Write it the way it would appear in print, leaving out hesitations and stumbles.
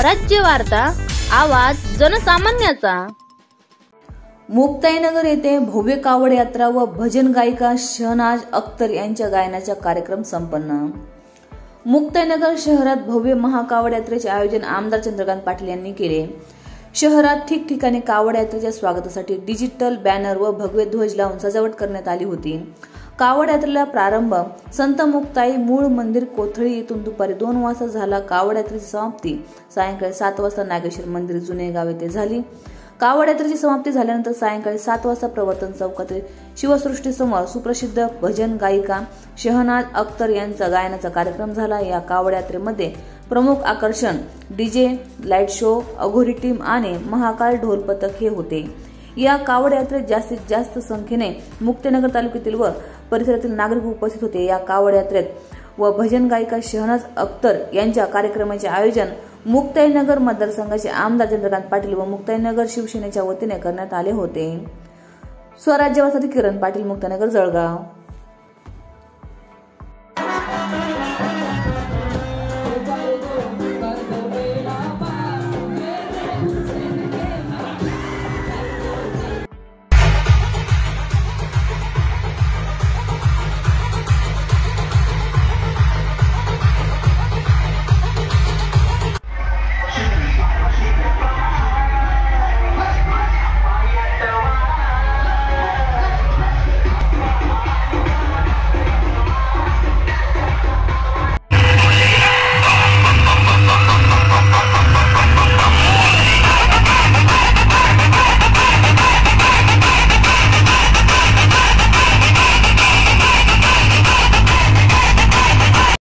स्वराज्य वार्ता, आवाज जनसामान्याचा। मुक्ताईनगर येथे भव्य कावड यात्रा व भजन गायिका शहनाज अख्तर यांच्या गायनाचा कार्यक्रम संपन्न। मुक्ताईनगर शहरात भव्य महाकावड यात्रेचे आयोजन आमदार चंद्रकांत पाटील यांनी केले। शहरात ठिकठिकाणी कावड यात्रेच्या स्वागतासाठी डिजिटल बॅनर व भगवे ध्वज लावून सजावट करण्यात आली होती। कावड यात्रेला प्रारंभ संत मुक्ताई मूळ मंदिर कोथळी येथून दुपारी 2 वाजता झाला। कावड यात्रेची समाप्ती सायंकाळी 7 वाजता नागेश्वर मंदिर जुने गाव येथे झाली। कावड यात्रेची समाप्ती झाल्यानंतर सायंकाळी 7 वाजता प्रवर्तन चौकातील शिवसृष्टी समोर सुप्रसिद्ध भजन गायिका शहनाज अख्तर यांचा गायनाचा कार्यक्रम झाला। या कावड यात्रेमध्ये प्रमुख आकर्षण डीजे, लाईट शो, अघोरी टीम आणि महाकाल ढोल पथक हे होते। या कावड यात्रेत जास्तीत जास्त संख्येने मुक्ताईनगर तालुक्यातील व परिसरातील नागरिक उपस्थित होते। या कावड यात्रेत व भजन गायिका शहनाज अख्तर यांच्या कार्यक्रमाचे आयोजन मुक्ताईनगर मतदारसंघाचे आमदार चंद्रकांत पाटील व मुक्ताईनगर शिवसेनेच्या वतीने करण्यात आले होते। स्वराज्य वार्ता किरण पाटील, मुक्ताईनगर, जळगाव।